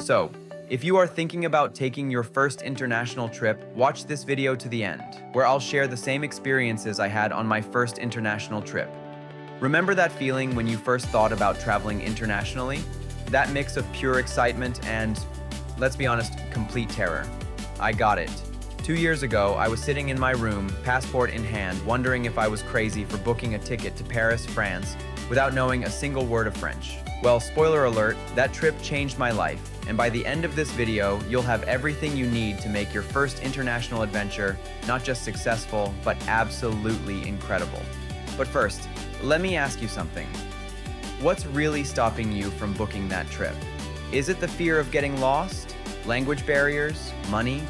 So, if you are thinking about taking your first international trip, watch this video to the end, where I'll share the same experiences I had on my first international trip. Remember that feeling when you first thought about traveling internationally? That mix of pure excitement and, let's be honest, complete terror. I got it. 2 years ago, I was sitting in my room, passport in hand, wondering if I was crazy for booking a ticket to Paris, France, without knowing a single word of French. Well, spoiler alert, that trip changed my life, and by the end of this video, you'll have everything you need to make your first international adventure not just successful, but absolutely incredible. But first, let me ask you something. What's really stopping you from booking that trip? Is it the fear of getting lost? Language barriers? Money?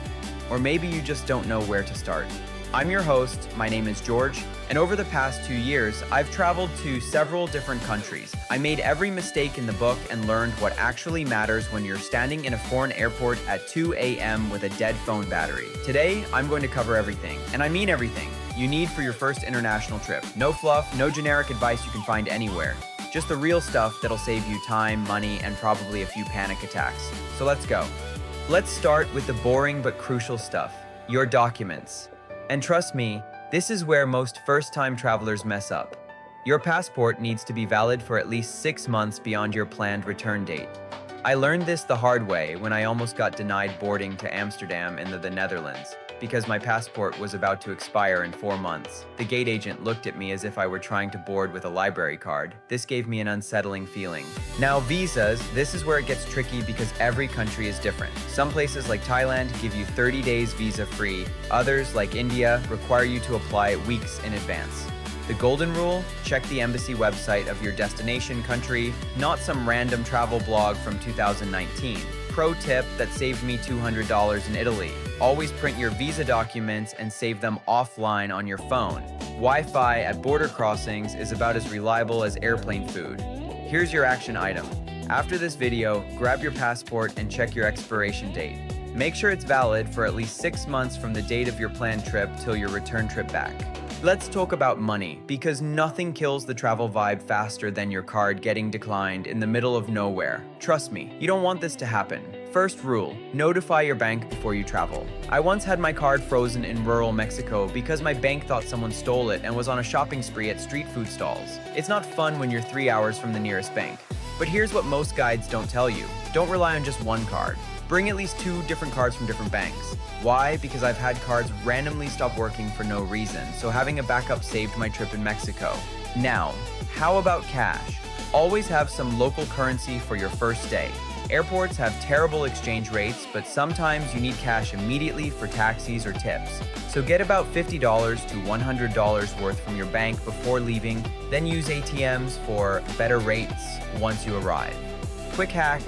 Or maybe you just don't know where to start? I'm your host, my name is George, and over the past 2 years, I've traveled to several different countries. I made every mistake in the book and learned what actually matters when you're standing in a foreign airport at 2 a.m. with a dead phone battery. Today, I'm going to cover everything, and I mean everything, you need for your first international trip. No fluff, no generic advice you can find anywhere. Just the real stuff that'll save you time, money, and probably a few panic attacks. So let's go. Let's start with the boring but crucial stuff, your documents. And trust me, this is where most first-time travelers mess up. Your passport needs to be valid for at least 6 months beyond your planned return date. I learned this the hard way when I almost got denied boarding to Amsterdam in the Netherlands because my passport was about to expire in 4 months. The gate agent looked at me as if I were trying to board with a library card. This gave me an unsettling feeling. Now, visas, this is where it gets tricky because every country is different. Some places like Thailand give you 30 days visa-free. Others, like India, require you to apply weeks in advance. The golden rule? Check the embassy website of your destination country, not some random travel blog from 2019. Pro tip that saved me $200 in Italy. Always print your visa documents and save them offline on your phone. Wi-Fi at border crossings is about as reliable as airplane food. Here's your action item. After this video, grab your passport and check your expiration date. Make sure it's valid for at least 6 months from the date of your planned trip till your return trip back. Let's talk about money, because nothing kills the travel vibe faster than your card getting declined in the middle of nowhere. Trust me, you don't want this to happen. First rule, notify your bank before you travel. I once had my card frozen in rural Mexico because my bank thought someone stole it and was on a shopping spree at street food stalls. It's not fun when you're 3 hours from the nearest bank. But here's what most guides don't tell you. Don't rely on just one card. Bring at least 2 different cards from different banks. Why? Because I've had cards randomly stop working for no reason, so having a backup saved my trip in Mexico. Now, how about cash? Always have some local currency for your first day. Airports have terrible exchange rates, but sometimes you need cash immediately for taxis or tips. So get about $50 to $100 worth from your bank before leaving, then use ATMs for better rates once you arrive. Quick hack.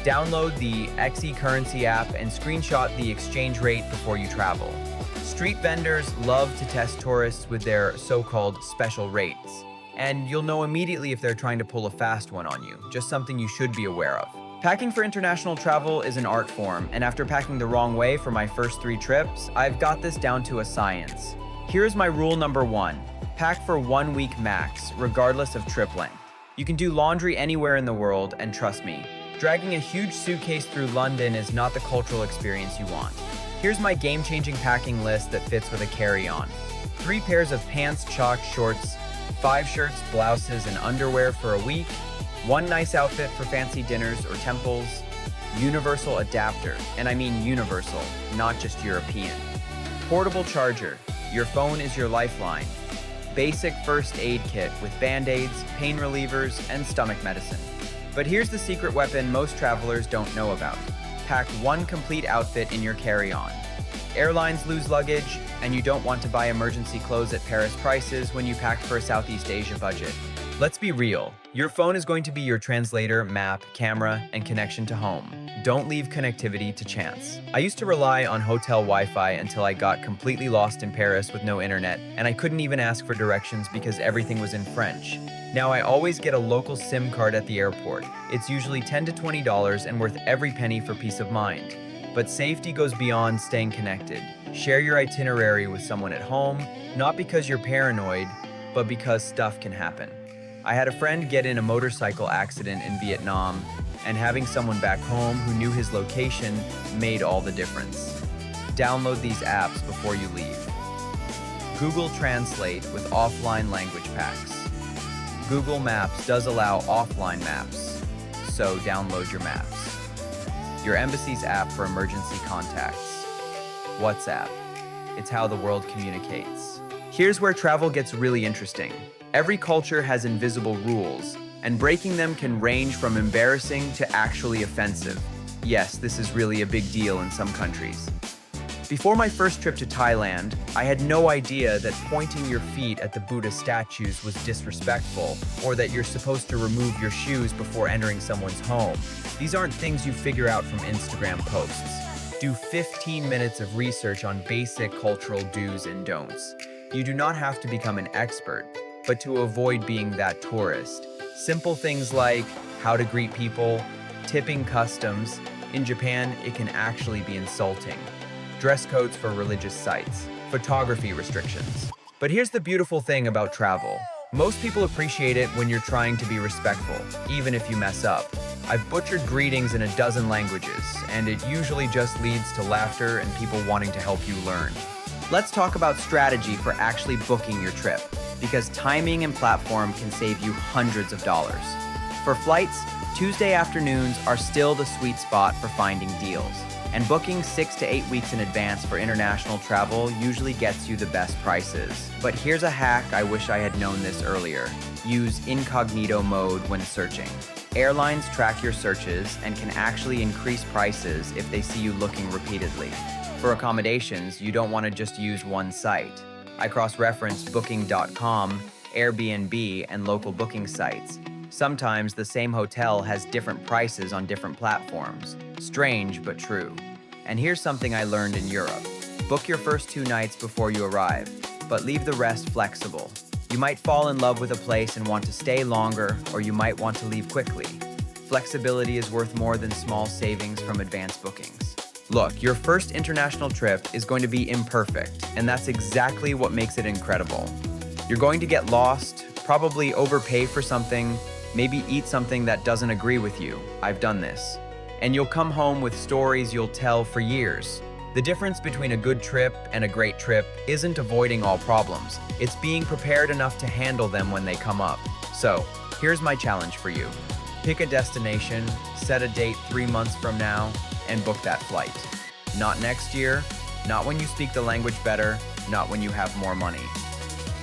Download the XE Currency app and screenshot the exchange rate before you travel. Street vendors love to test tourists with their so-called special rates, and you'll know immediately if they're trying to pull a fast one on you, just something you should be aware of. Packing for international travel is an art form, and after packing the wrong way for my first 3 trips, I've got this down to a science. Here's my rule number 1. Pack for 1 week max, regardless of trip length. You can do laundry anywhere in the world, and trust me, dragging a huge suitcase through London is not the cultural experience you want. Here's my game-changing packing list that fits with a carry-on. 3 pairs of pants, chalk, shorts, 5 shirts, blouses, and underwear for a week, 1 nice outfit for fancy dinners or temples, universal adapter, and I mean universal, not just European. Portable charger, your phone is your lifeline. Basic first aid kit with band-aids, pain relievers, and stomach medicine. But here's the secret weapon most travelers don't know about. Pack 1 complete outfit in your carry-on. Airlines lose luggage, and you don't want to buy emergency clothes at Paris prices when you pack for a Southeast Asia budget. Let's be real. Your phone is going to be your translator, map, camera, and connection to home. Don't leave connectivity to chance. I used to rely on hotel Wi-Fi until I got completely lost in Paris with no internet, and I couldn't even ask for directions because everything was in French. Now I always get a local SIM card at the airport. It's usually $10 to $20 and worth every penny for peace of mind. But safety goes beyond staying connected. Share your itinerary with someone at home, not because you're paranoid, but because stuff can happen. I had a friend get in a motorcycle accident in Vietnam, and having someone back home who knew his location made all the difference. Download these apps before you leave. Google Translate with offline language packs. Google Maps does allow offline maps, so download your maps. Your embassy's app for emergency contacts. WhatsApp. It's how the world communicates. Here's where travel gets really interesting. Every culture has invisible rules, and breaking them can range from embarrassing to actually offensive. Yes, this is really a big deal in some countries. Before my first trip to Thailand, I had no idea that pointing your feet at the Buddha statues was disrespectful, or that you're supposed to remove your shoes before entering someone's home. These aren't things you figure out from Instagram posts. Do 15 minutes of research on basic cultural do's and don'ts. You do not have to become an expert, but to avoid being that tourist. Simple things like how to greet people, tipping customs. In Japan, it can actually be insulting. Dress codes for religious sites, photography restrictions. But here's the beautiful thing about travel. Most people appreciate it when you're trying to be respectful, even if you mess up. I've butchered greetings in a dozen languages, and it usually just leads to laughter and people wanting to help you learn. Let's talk about strategy for actually booking your trip, because timing and platform can save you hundreds of dollars. For flights, Tuesday afternoons are still the sweet spot for finding deals. And booking 6 to 8 weeks in advance for international travel usually gets you the best prices. But here's a hack I wish I had known this earlier. Use incognito mode when searching. Airlines track your searches and can actually increase prices if they see you looking repeatedly. For accommodations, you don't want to just use one site. I cross-referenced Booking.com, Airbnb, and local booking sites. Sometimes the same hotel has different prices on different platforms. Strange, but true. And here's something I learned in Europe. Book your first 2 nights before you arrive, but leave the rest flexible. You might fall in love with a place and want to stay longer, or you might want to leave quickly. Flexibility is worth more than small savings from advanced bookings. Look, your first international trip is going to be imperfect, and that's exactly what makes it incredible. You're going to get lost, probably overpay for something, maybe eat something that doesn't agree with you. I've done this. And you'll come home with stories you'll tell for years. The difference between a good trip and a great trip isn't avoiding all problems. It's being prepared enough to handle them when they come up. So, here's my challenge for you. Pick a destination, set a date 3 months from now, and book that flight. Not next year, not when you speak the language better, not when you have more money,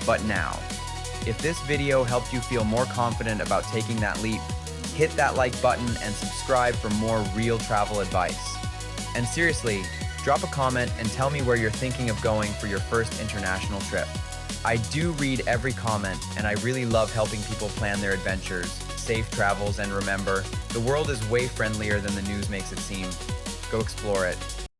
but now. If this video helped you feel more confident about taking that leap, hit that like button and subscribe for more real travel advice. And seriously, drop a comment and tell me where you're thinking of going for your first international trip. I do read every comment, and I really love helping people plan their adventures. Safe travels, and remember, the world is way friendlier than the news makes it seem. Go explore it.